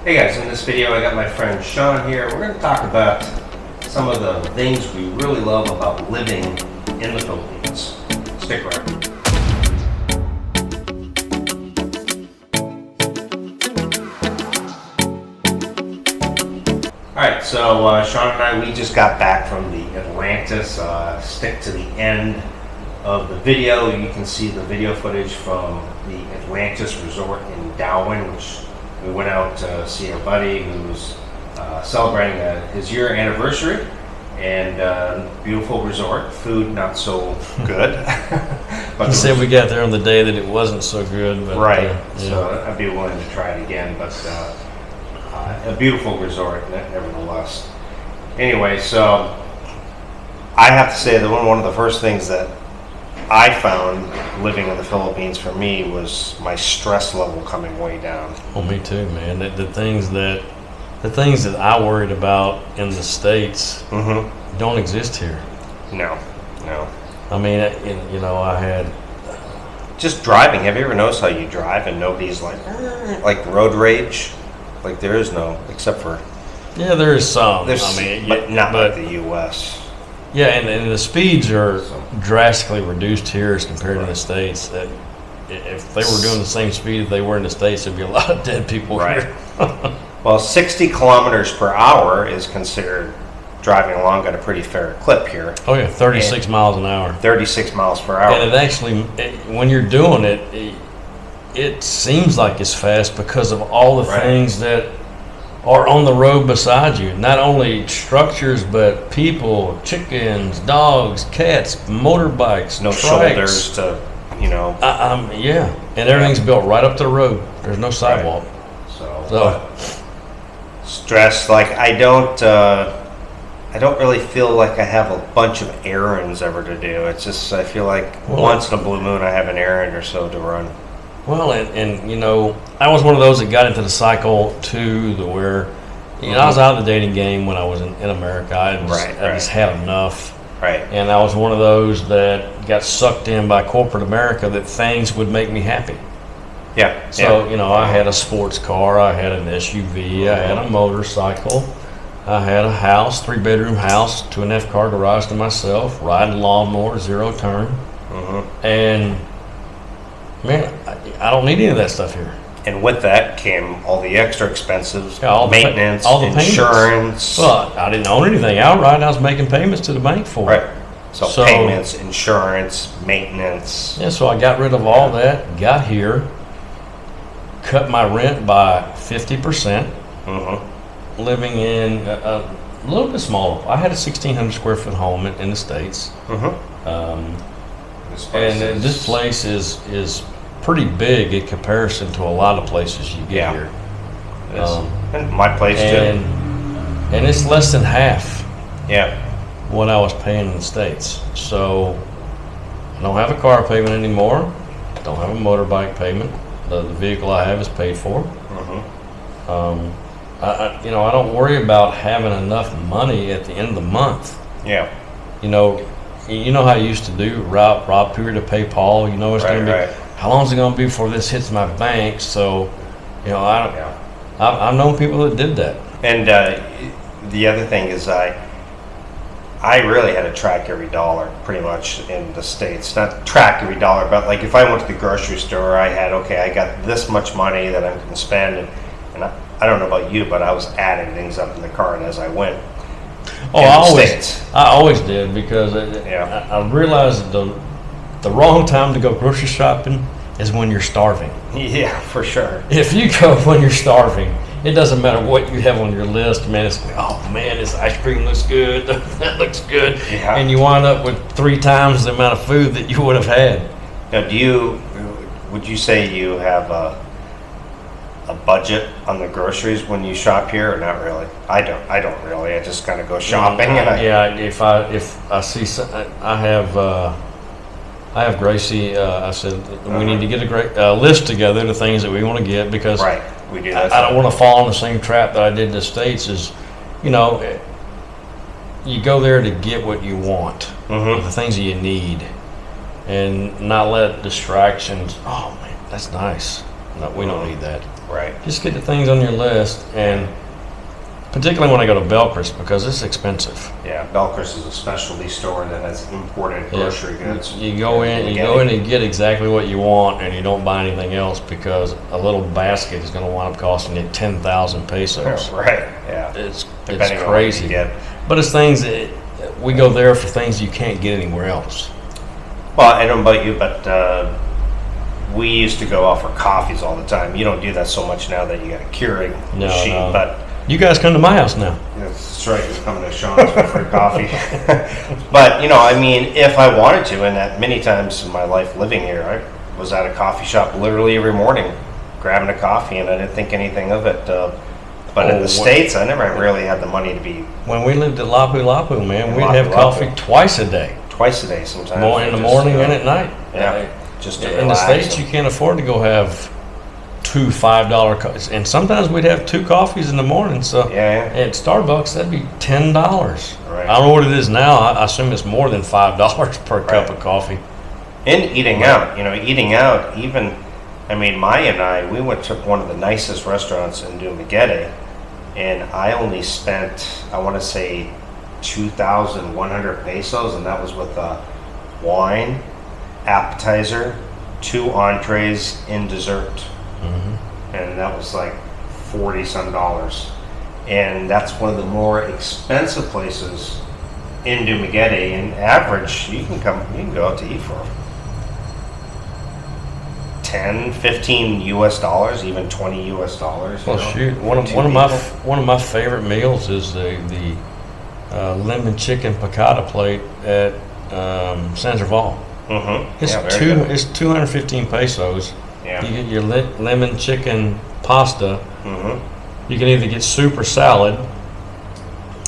Hey guys, in this video I got my friend Sean here. We're going to talk about some of the things we really love about living in the Philippines. Stick around. Alright, so Sean and I, we just got back from the Atlantis. Stick to the end of the video. You can see the video footage from the Atlantis Resort in Darwin, which we went out to see our buddy who's celebrating his year anniversary. And beautiful resort. Food not so good. But he said we got there on the day that it wasn't so good. But, right. Yeah. So I'd be willing to try it again. But a beautiful resort, nevertheless. Anyway, so I have to say that one of the first things that I found living in the Philippines for me was my stress level coming way down. Well, me too, man. The things that I worried about in the States don't exist here. No. I mean, I had just driving. Have you ever noticed how you drive and nobody's like road rage? Like there is no, except for there is some. But not like the U.S. Yeah, and the speeds are drastically reduced here as compared to the States. That if they were doing the same speed as they were in the States, there'd be a lot of dead people here. Well, 60 kilometers per hour is considered driving along at a pretty fair clip here. Oh yeah, 36 miles an hour. 36 miles per hour. And it actually, when you're doing it, it seems like it's fast because of all the things that are on the road beside you. Not only structures, but people, chickens, dogs, cats, motorbikes, no trikes. Shoulders to, and everything's built right up to the road. There's no sidewalk. So stress, like I don't really feel like I have a bunch of errands ever to do. It's just I feel like once in a blue moon I have an errand or so to run. Well, and I was one of those that got into the cycle too, where I was out of the dating game when I was in America. I just had enough. Right. And I was one of those that got sucked in by corporate America that things would make me happy. Yeah. So, I had a sports car, I had an SUV, I had a motorcycle, I had a house, 3-bedroom house, 2.5 car garage to myself, riding lawnmower, zero turn. And man, I don't need any of that stuff here. And with that came all the extra expenses, maintenance, all the insurance. Well, I didn't own anything outright. I was making payments to the bank for it. Right. So payments, insurance, maintenance. Yeah, so I got rid of all that, got here, cut my rent by 50%, living in a little bit smaller. I had a 1,600 square foot home in the States. And this place is pretty big in comparison to a lot of places you get here. And my place too. And it's less than half what I was paying in the States. So I don't have a car payment anymore. Don't have a motorbike payment. The vehicle I have is paid for. I don't worry about having enough money at the end of the month. Yeah. You know how you used to do, rob Peter to pay Paul. It's going to be, how long is it going to be before this hits my bank? So, I've known people that did that. And the other thing is I really had to track every dollar pretty much in the States. Not track every dollar, but like if I went to the grocery store, I got this much money that I'm going to spend. And I don't know about you, but I was adding things up in the cart as I went. Oh, I always did, because I realized that the wrong time to go grocery shopping is when you're starving. Yeah, for sure. If you go when you're starving, it doesn't matter what you have on your list, man. It's this ice cream looks good, that looks good, and you wind up with 3 times the amount of food that you would have had. Now, would you say you have a budget on the groceries when you shop here, or not really? I don't really. I just kind of go shopping. If I see, I have Gracie. I said we need to get a list together, the things that we want to get, because we do that. I don't want to fall in the same trap that I did in the States. Is you go there to get what you want, the things that you need, and not let distractions. Oh man, that's nice. No, we don't need that. Right. Just get the things on your list, and particularly when I go to Belcris, because it's expensive. Yeah, Belcris is a specialty store that has imported grocery goods. You go in and get exactly what you want, and you don't buy anything else, because a little basket is going to wind up costing you 10,000 pesos. Right. Yeah. It's Depending on what crazy. you get. But it's things that we go there for things you can't get anywhere else. Well, I don't know about you, but we used to go out for coffees all the time. You don't do that so much now that you got a Keurig machine, no. but You guys come to my house now. that's right. You're coming to Sean's for free coffee. But I mean, if I wanted to, and that many times in my life living here, I was at a coffee shop literally every morning, grabbing a coffee, and I didn't think anything of it. But in the States, I never really had the money to be When we lived at Lapu Lapu, man, In we'd Lapu have Lapu. coffee twice a day. twice a day sometimes. In the Just, morning and at night. Yeah, just to In the relax States, and- you can't afford to go have two $5 coffees. And sometimes we'd have two coffees in the morning. So Yeah, at Starbucks, that'd be $10. Right. I don't know what it is now. I assume it's more than $5 per cup of coffee. And eating out, even, I mean, Maya and I, we went to one of the nicest restaurants in Dumaguete, and I only spent, I want to say, 2,100 pesos, and that was with wine, appetizer, 2 entrees, and dessert. And that was like 40 some dollars. And that's one of the more expensive places in Dumaguete. In average, you can go out to eat for 10, 15 US dollars, even 20 US dollars. Well, shoot, one of my favorite meals is the lemon chicken piccata plate at San Serval. Mm-hmm. It's 215 pesos. Yeah. You get your lemon chicken pasta. Mm-hmm. You can either get soup or salad.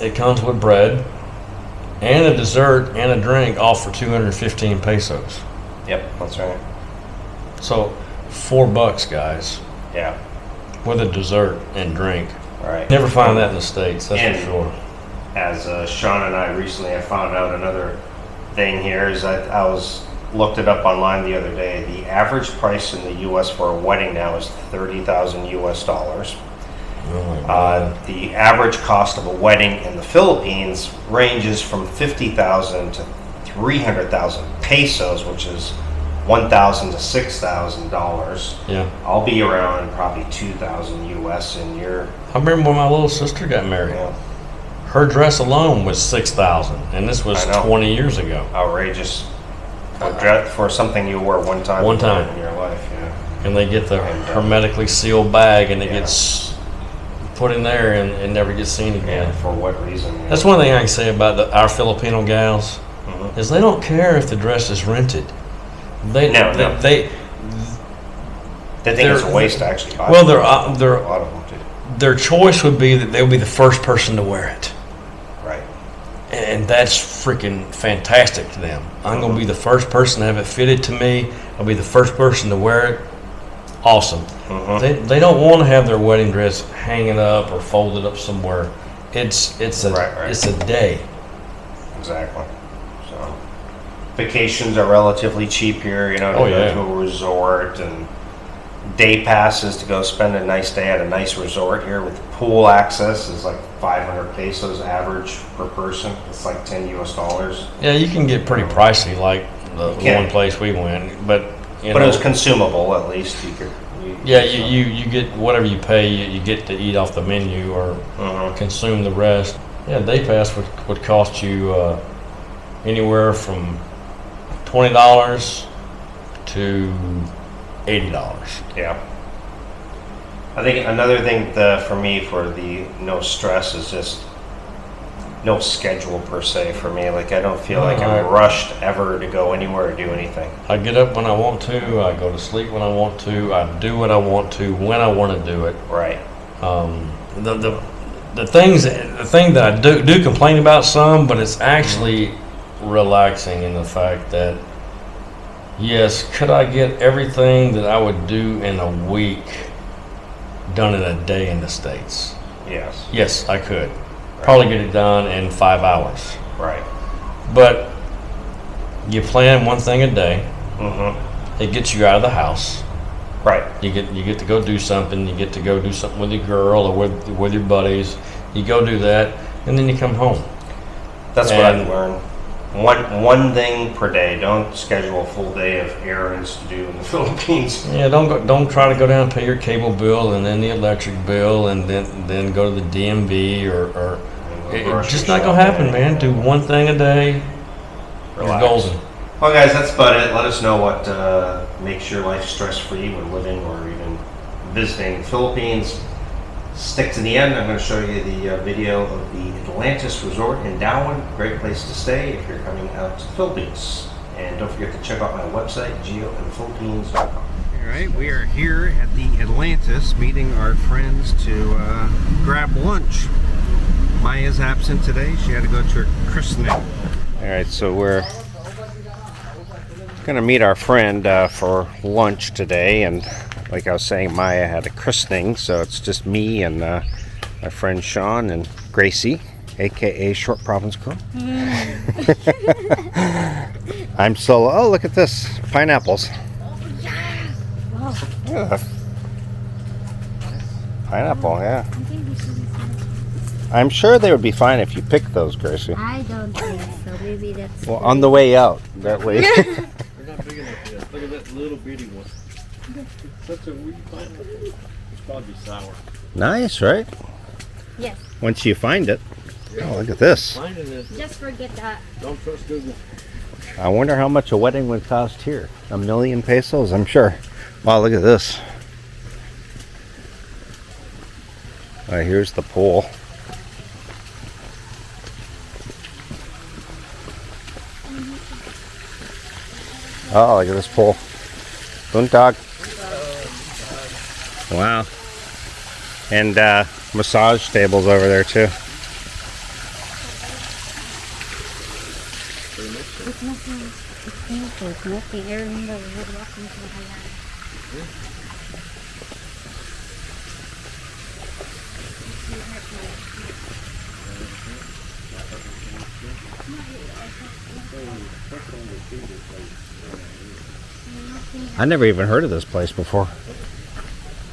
It comes with bread and a dessert and a drink, all for 215 pesos. Yep, that's right. So $4, guys, Yeah. with a dessert and drink. All right. Never find that in the States, that's And- for sure. As Sean and I recently, I found out another thing here is I looked it up online the other day. The average price in the U.S. for a wedding now is 30,000 US dollars. Oh my God. The average cost of a wedding in the Philippines ranges from 50,000 to 300,000 pesos, which is $1,000 to $6,000. Yeah. I'll be around probably 2,000 US in your. I remember when my little sister got married. Yeah. Her dress alone was $6,000, and this was I know. 20 years ago. Outrageous for something you wore one time. One time. in your life. Yeah. And they get the And, hermetically sealed bag, and it yeah. gets put in there and never gets seen again. And for what reason? That's one thing I can say about our Filipino gals, Mhm. is they don't care if the dress is rented. They No. they They think it's a they're- waste to actually buy. well, it. they're a lot of them do. their choice would be that they'll be the first person to wear it. Right. And that's freaking fantastic to them. I'm going to be the first person to have it fitted to me. I'll be the first person to wear it. Awesome. Mhm. They don't want to have their wedding dress hanging up or folded up somewhere. It's a Right. it's a day. Exactly. So vacations are relatively cheap here. To Oh, go yeah. to a resort, and day passes to go spend a nice day at a nice resort here with pool access is like 500 pesos average per person. It's like 10 US dollars. Yeah, you can get pretty pricey, like the can. one place we went, but you But know, it was consumable at least. You could. yeah, you get whatever you pay. You get to eat off the menu or Mhm. consume the rest. Yeah, day pass would cost you anywhere from $20 to $80. Yeah. I think another thing for me for the no stress is just no schedule per se for me. Like I don't feel like I'm rushed ever to go anywhere or do anything. I get up when I want to. I go to sleep when I want to. I do what I want to when I want to do it. Right. The thing that I do complain about some, but it's actually relaxing in the fact that, yes, could I get everything that I would do in a week done in a day in the States? Yes. Yes, I could. Probably get it done in 5 hours. Right. But you plan one thing a day. Mm-hmm. It gets you out of the house. Right. You get to go do something. You get to go do something with your girl or with your buddies. You go do that, and then you come home. That's what I've learned. One thing per day. Don't schedule a full day of errands to do in the Philippines. Yeah, don't try to go down and pay your cable bill and then the electric bill and then go to the DMV or it's just not gonna happen, man. Do one thing a day. Relax. You're golden. Well, guys, that's about it. Let us know what makes your life stress-free when living or even visiting the Philippines. Stick to the end. I'm going to show you the video of the Atlantis Resort in Darwin. Great place to stay if you're coming out to the Philippines. And don't forget to check out my website, geoinphilippines.com. All right, we are here at the Atlantis meeting our friends to grab lunch. Maya's absent today. She had to go to her christening. All right, so we're going to meet our friend for lunch today, and like I was saying, Maya had a christening, so it's just me and my friend Sean and Gracie, aka Short Province Girl. I'm solo. Oh, look at this, pineapples. Wow. Yeah. Pineapple, yeah. I think we should. I'm sure they would be fine if you picked those, Gracie. I don't think so. Maybe that's. Well, on the way out, that way. They're not big enough yet. Look at that little bitty one. It's such a weak pineapple. It's probably sour. Nice, right? Yes. Once you find it. Oh, look at this. Finding this. Just forget that. Don't trust Google. I wonder how much a wedding would cost here. 1,000,000 pesos, I'm sure. Wow, look at this. All right, here's the pool. Oh, look at this pool. Buntag. Wow. And massage tables over there too. It's nothing. It's nothing. I remember we were walking to Hayan. I never even heard of this place before.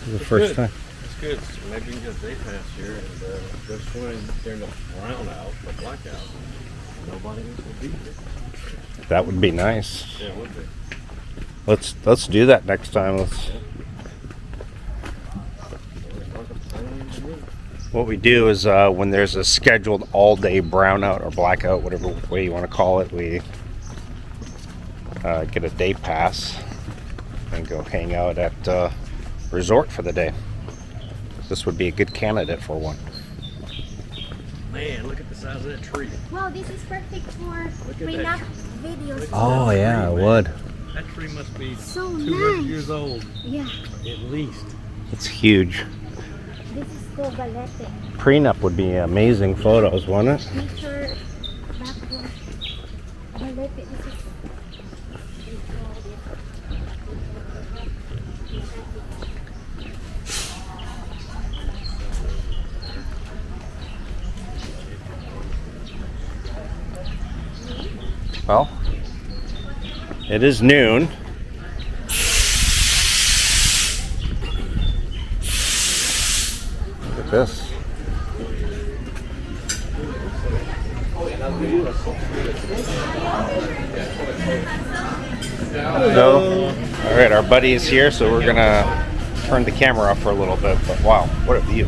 This is the first time. It's good. So maybe you can get a day pass here and go swimming during the brownout, the blackout. Nobody else will be there. That would be nice. Yeah, it would be. Let's do that next time. What we do is when there's a scheduled all-day brownout or blackout, whatever way you want to call it, we get a day pass and go hang out at resort for the day. This would be a good candidate for one. Man, look at the size of that tree. Wow, this is perfect for Look at pre-nap that. videos. Oh yeah, it would. That tree must be So 200 nice. years old, Yeah, at least. It's huge. this is so galete. Prenup would be amazing photos, wouldn't it? Nature background. Galete. This is. Well, it is noon. Look at this. So, all right, our buddy is here, so we're gonna turn the camera off for a little bit. But wow, what a view!